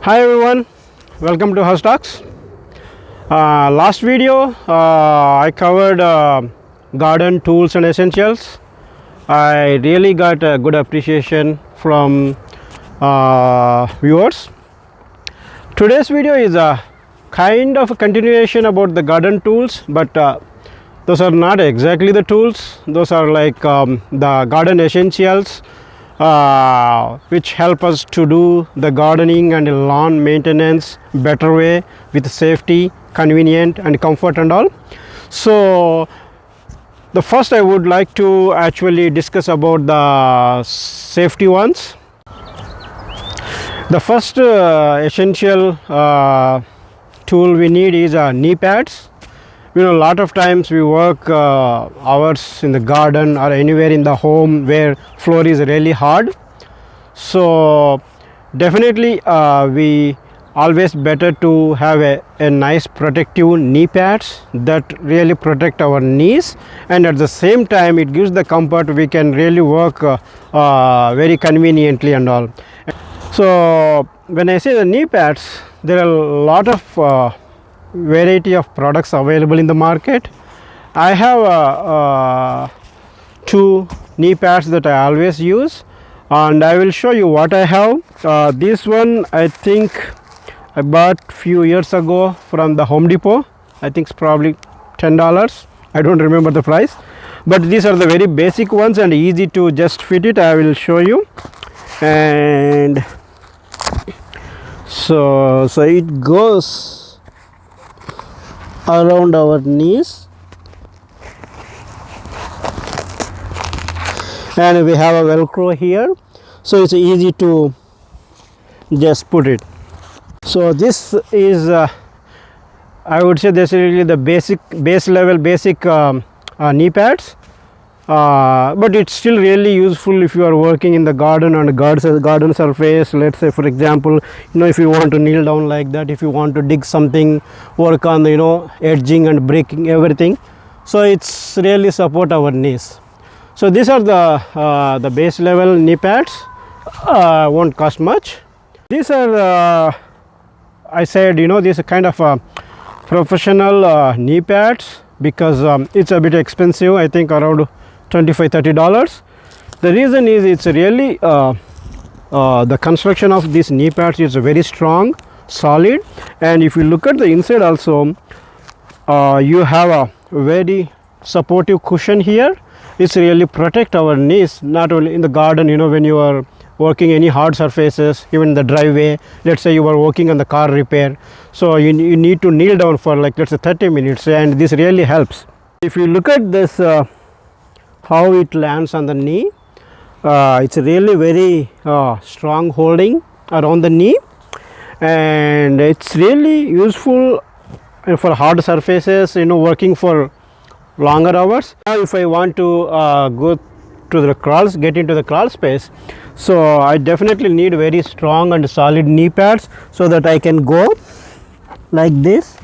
Hi everyone, welcome to House Talks. Last video I covered garden tools and essentials. I really got a good appreciation from viewers. Today's video is a kind of a continuation about the garden tools, but those are not exactly the tools. Those are like the garden essentials which help us to do the gardening and lawn maintenance better way with safety, convenient and comfort and all. So the first I would like to actually discuss about the safety ones. The first essential tool we need is knee pads. You know, a lot of times we work hours in the garden or anywhere in the home where floor is really hard. So definitely we always better to have a nice protective knee pads that really protect our knees, and at the same time it gives the comfort. We can really work very conveniently and all. So when I say the knee pads, there are a lot of variety of products available in the market. I have two knee pads that I always use, and I will show you what I have. This one I think I bought few years ago from the Home Depot. I think it's probably $10. I don't remember the price, but these are the very basic ones and easy to just fit it. I will show you. And so it goes around our knees, and we have a velcro here, so it's easy to just put it. So this is I would say this is really the base level knee pads, but it's still really useful if you are working in the garden on a garden surface. Let's say for example, if you want to kneel down like that, if you want to dig something, work on the edging and breaking everything, so it's really support our knees. So these are the base level knee pads. Won't cost much. These are I said these are kind of professional knee pads because it's a bit expensive. I think around $25-30. The reason is it's really the construction of these knee pads is very strong, solid, and if you look at the inside also, you have a very supportive cushion here. It's really protect our knees, not only in the garden, when you are working any hard surfaces, even in the driveway. Let's say you are working on the car repair, so you need to kneel down for like let's say 30 minutes, and this really helps. If you look at this how it lands on the knee, it's really very strong holding around the knee, and it's really useful for hard surfaces, working for longer hours. Now if I want to go to the get into the crawl space, so I definitely need very strong and solid knee pads so that I can go like this,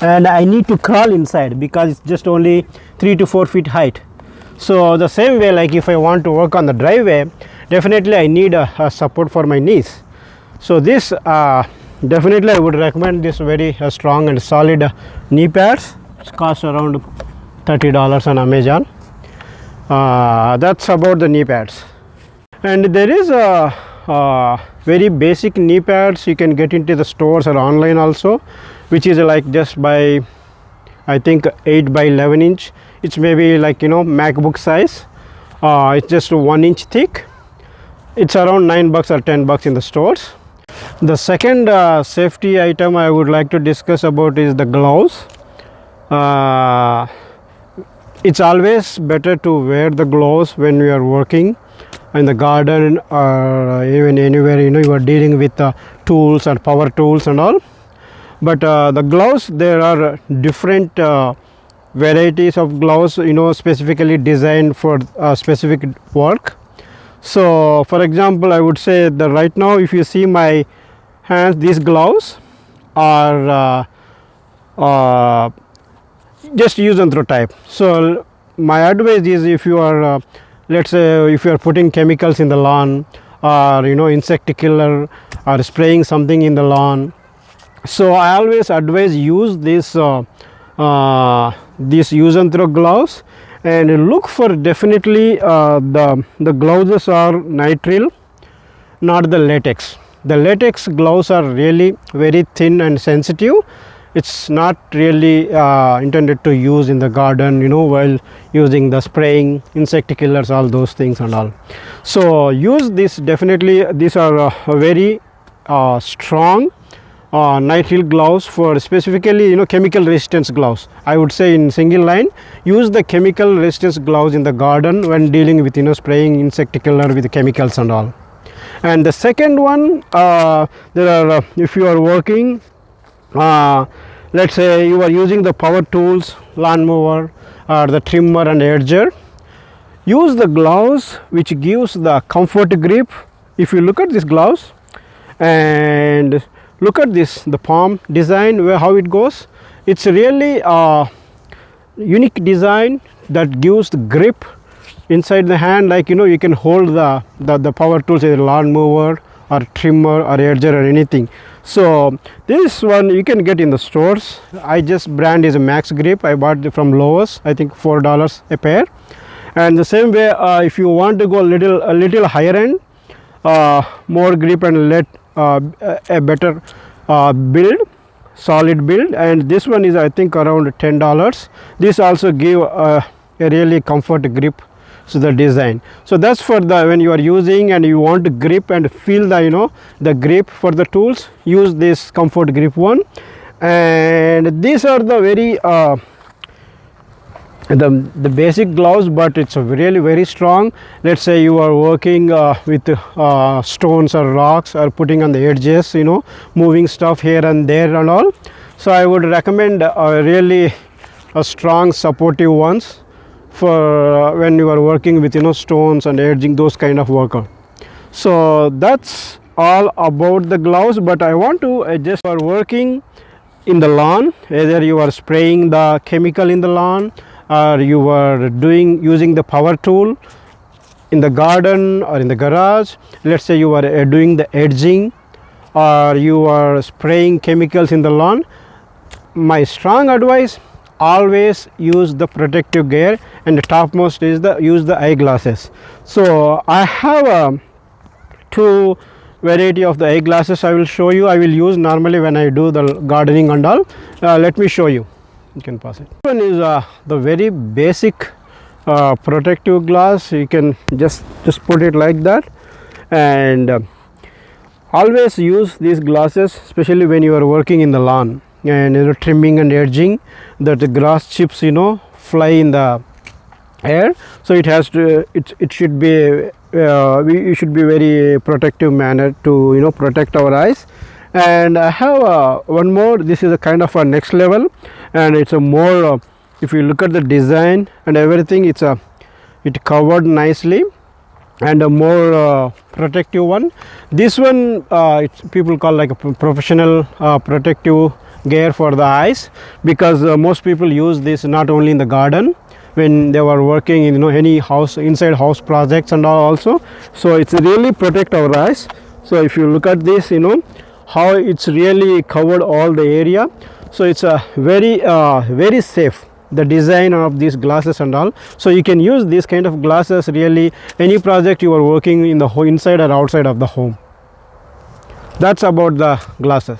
and I need to crawl inside because it's just only 3 to 4 feet height. So the same way, like if I want to work on the driveway, definitely I need a support for my knees. So this definitely I would recommend this very strong and solid knee pads. It costs around $30 on Amazon. That's about the knee pads. And there is a very basic knee pads you can get into the stores or online also, which is like just by I think 8 by 11 inch. It's maybe like MacBook size. It's just 1 inch thick. It's around $9 or $10 in the stores. The second safety item I would like to discuss about is the gloves. It's always better to wear the gloves when we are working in the garden or even anywhere you are dealing with tools and power tools and all. But the gloves, there are different varieties of gloves, specifically designed for specific work. So for example, I would say that right now if you see my hands, these gloves are just use and throw type. So my advice is, if you are let's say if you are putting chemicals in the lawn or insect killer or spraying something in the lawn. So I always advise use this use and throw gloves, and look for definitely the gloves are nitrile, not the latex. The latex gloves are really very thin and sensitive. It's not really intended to use in the garden, while using the spraying insect killers, all those things and all. So use this, definitely these are very strong nitrile gloves, for specifically chemical resistance gloves. I would say in single line, use the chemical resistance gloves in the garden when dealing with spraying insect killer with chemicals and all. And the second one, there are if you are working, let's say you are using the power tools, lawnmower or the trimmer and edger, use the gloves which gives the comfort grip. If you look at these gloves and look at this, the palm design, where how it goes, it's really a unique design that gives the grip inside the hand, like you can hold the power tools, either lawnmower or trimmer or edger or anything. So this one you can get in the stores. I just brand is a Max Grip. I bought it from Lowe's, I think $4 a pair. And the same way, if you want to go a little higher end, more grip and let a better build, solid build, and this one is I think around $10. This also give a really comfort grip. So the design, so that's for the when you are using and you want to grip and feel the the grip for the tools, use this comfort grip one. And these are the very the basic gloves, but it's really very strong. Let's say you are working with stones or rocks, or putting on the edges, moving stuff here and there and all. So I would recommend really a strong supportive ones for when you are working with stones and edging, those kind of worker. So that's all about the gloves. But I want to just for working in the lawn, either you are spraying the chemical in the lawn, or you are using the power tool in the garden or in the garage. Let's say you are doing the edging, or you are spraying chemicals in the lawn. My strong advice, always use the protective gear, and the topmost is use the eyeglasses. So I have two variety of the eyeglasses. I will show you. I will use normally when I do the gardening and all. Let me show you. You can pass it. One is the very basic protective glass. You can just put it like that, and always use these glasses, especially when you are working in the lawn and trimming and edging, that the grass chips fly in the air. So it has to, it should be we should be very protective manner to protect our eyes. And I have one more. This is a kind of a next level, and it's a more if you look at the design and everything, it covered nicely, and a more protective one. This one people call like a professional protective gear for the eyes, because most people use this not only in the garden, when they were working in any house, inside house projects and all also. So it's really protect our eyes. So if you look at this, how it's really covered all the area. So it's a very safe, the design of these glasses and all. So you can use this kind of glasses really any project you are working in the inside or outside of the home. That's about the glasses.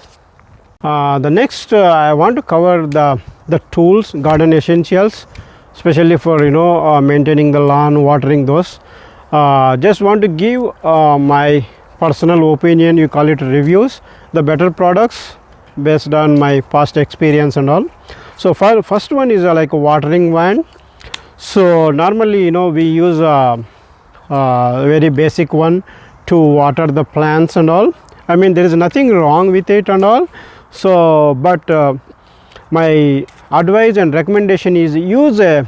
The next I want to cover the tools, garden essentials, especially for maintaining the lawn, watering those. Just want to give my personal opinion, you call it reviews, the better products based on my past experience and all. So first one is like a watering wand. So normally we use a very basic one to water the plants and all. I mean, there is nothing wrong with it and all. So but my advice and recommendation is use at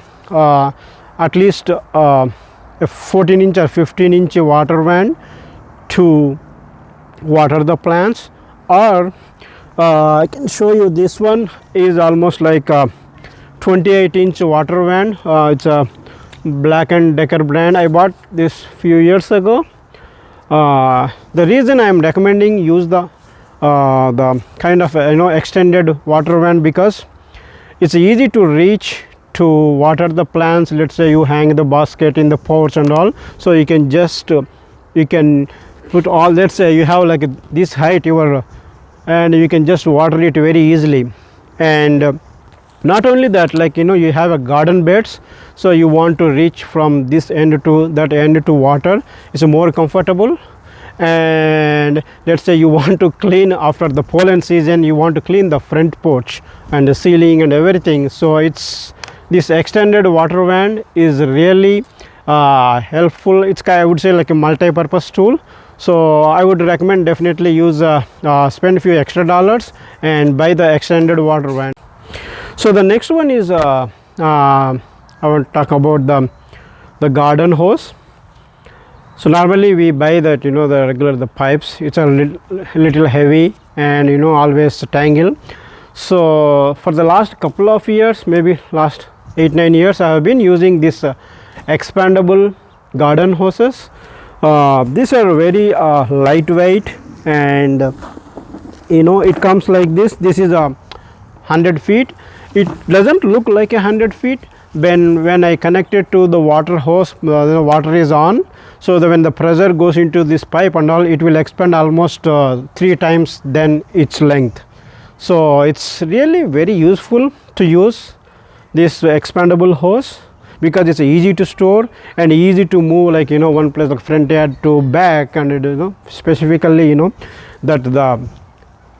least a 14-inch or 15-inch water wand to water the plants. Or I can show you, this one is almost like a 28-inch water wand. It's a Black & Decker brand. I bought this few years ago. The reason I am recommending use the kind of extended water van, because it's easy to reach to water the plants. Let's say you hang the basket in the porch and all, so you can just you can put all, let's say you have like this height your and you can just water it very easily. And not only that, like you have a garden beds, so you want to reach from this end to that end to water, it's more comfortable. And let's say you want to clean after the pollen season, you want to clean the front porch and the ceiling and everything, so it's this extended water van is really helpful. It's I would say like a multi-purpose tool. So I would recommend definitely use spend a few extra dollars and buy the extended water van. So the next one is I want to talk about the garden hose. So normally we buy that the regular the pipes, it's a little heavy and always tangle. So for the last couple of years, maybe last 8-9 years, I have been using this expandable garden hoses. These are very lightweight, and it comes like this. This is 100 feet. It doesn't look like 100 feet. When I connect it to the water hose, the water is on, so when the pressure goes into this pipe and all, it will expand almost 3 times than its length. So it's really very useful to use this expandable hose, because it's easy to store and easy to move, like one place like front yard to back. And specifically that the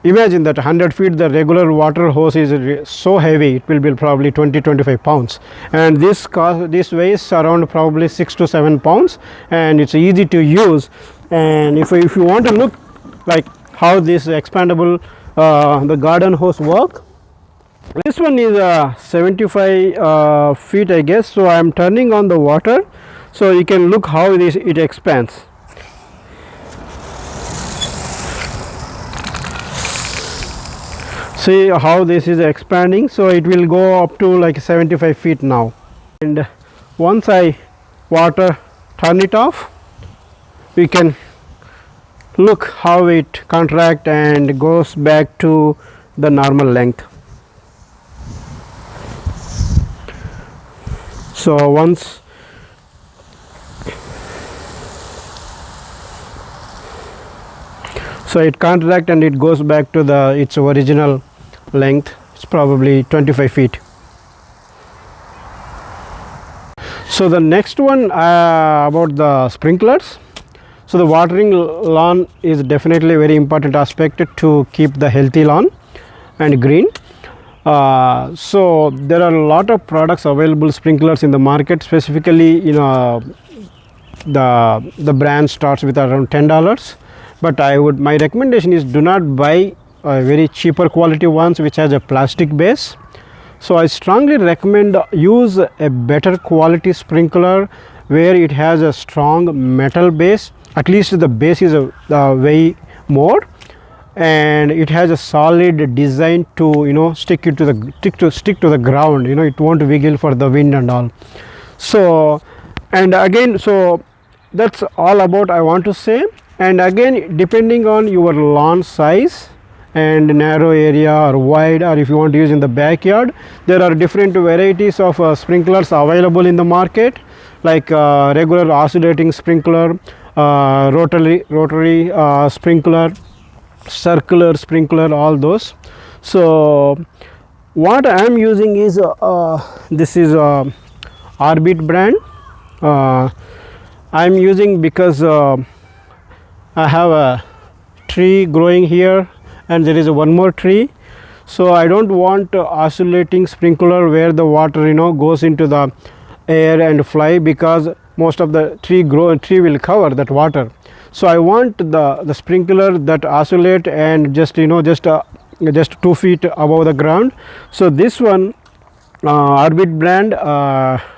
imagine that 100 feet the regular water hose is so heavy, it will be probably 20-25 pounds, and this weighs around probably 6 to 7 pounds, and it's easy to use. And if you want to look like how this expandable the garden hose work, this one is 75 feet I guess. So I am turning on the water, so you can look how it expands. See how this is expanding, so it will go up to like 75 feet now. And once I turn it off, we can look how it contract and goes back to the normal length. So once it contract and it goes back to its original length, it's probably 25 feet. So the next one about the sprinklers. So the watering lawn is definitely a very important aspect to keep the healthy lawn and green. So there are a lot of products available, sprinklers in the market. Specifically the brand starts with around $10, but my recommendation is do not buy very cheaper quality ones which has a plastic base. So I strongly recommend use a better quality sprinkler where it has a strong metal base. At least the base is way more, and it has a solid design to stick to the ground. It won't wiggle for the wind and all. So and again, so that's all about I want to say. And again, depending on your lawn size and narrow area or wide, or if you want to use in the backyard, there are different varieties of sprinklers available in the market, like regular oscillating sprinkler, rotary sprinkler, circular sprinkler, all those. So what I am using is this is Orbit brand. I am using because I have a tree growing here and there is one more tree, so I don't want oscillating sprinkler where the water goes into the air and fly, because most of the tree will cover that water. So I want the sprinkler that oscillate and just 2 feet above the ground. So this one Orbit brand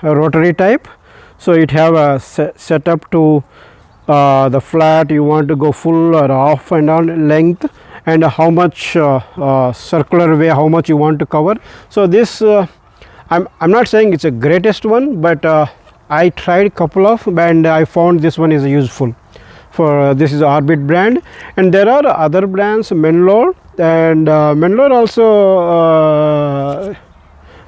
rotary type, so it have a set up to the flat, you want to go full or off and on length, and how much circular way, how much you want to cover. So this I'm not saying it's a greatest one, but I tried couple of and I found this one is useful. for this is Orbit brand, and there are other brands, Menlor, and Menlor also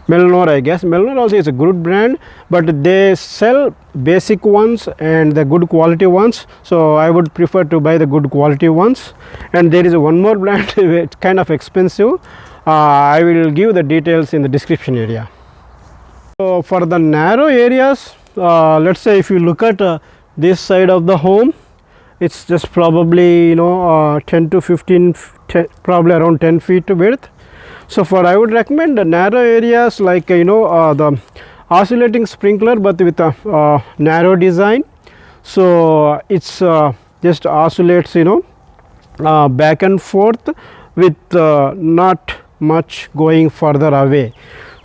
Melnor, I guess. Melnor also is a good brand, but they sell basic ones and the good quality ones. So I would prefer to buy the good quality ones. And there is one more brand, it's kind of expensive. I will give the details in the description area. So for the narrow areas, let's say if you look at this side of the home, it's just probably 10 to 15, probably around 10 feet width. So for I would recommend the narrow areas like the oscillating sprinkler, but with a narrow design. So it's just oscillates back and forth with not much going further away.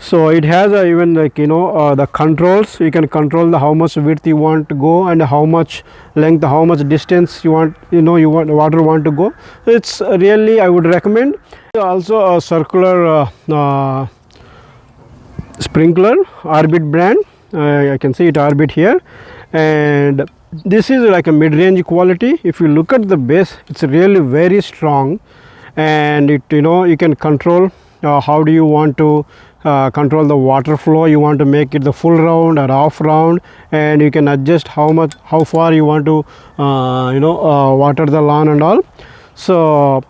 So it has even like the controls. You can control the how much width you want to go and how much length, how much distance you want water want to go. So it's really, I would recommend. Also a circular sprinkler, Orbit brand. I can see it Orbit here, and this is like a mid-range quality. If you look at the base, it's really very strong, and it you can control how do you want to control the water flow. You want to make it the full round or half round, and you can adjust how far you want to water the lawn and all. So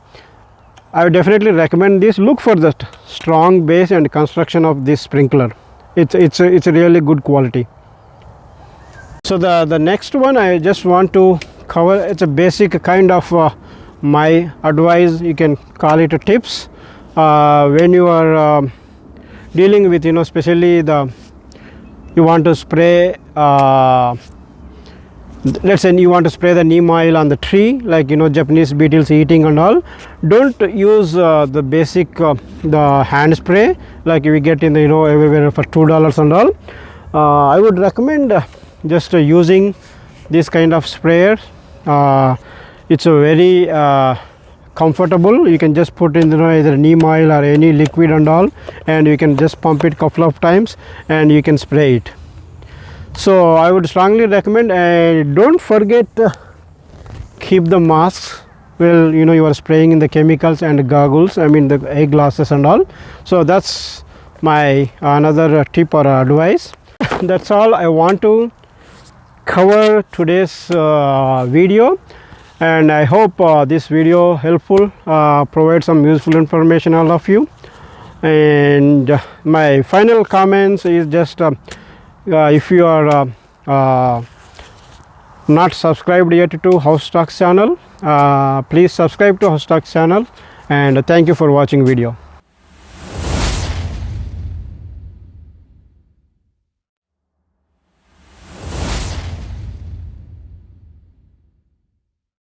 I would definitely recommend this. Look for the strong base and construction of this sprinkler. It's a really good quality. So the next one I just want to cover, it's a basic kind of my advice, you can call it a tips when you are dealing with especially you want to spray let's say you want to spray the neem oil on the tree, like Japanese beetles eating and all. Don't use the basic the hand spray like we get in the everywhere for $2 and all. I would recommend just using this kind of sprayer. It's a very comfortable. You can just put in either neem oil or any liquid and all, and you can just pump it couple of times and you can spray it. So I would strongly recommend, and don't forget keep the masks. Well, you are spraying in the chemicals and goggles, I mean the eye glasses and all. So that's my another tip or advice. That's all I want to cover today's video, and I hope this video helpful, provide some useful information all of you. And my final comments is just if you are not subscribed yet to House Stocks channel, please subscribe to House Stocks channel, and thank you for watching video.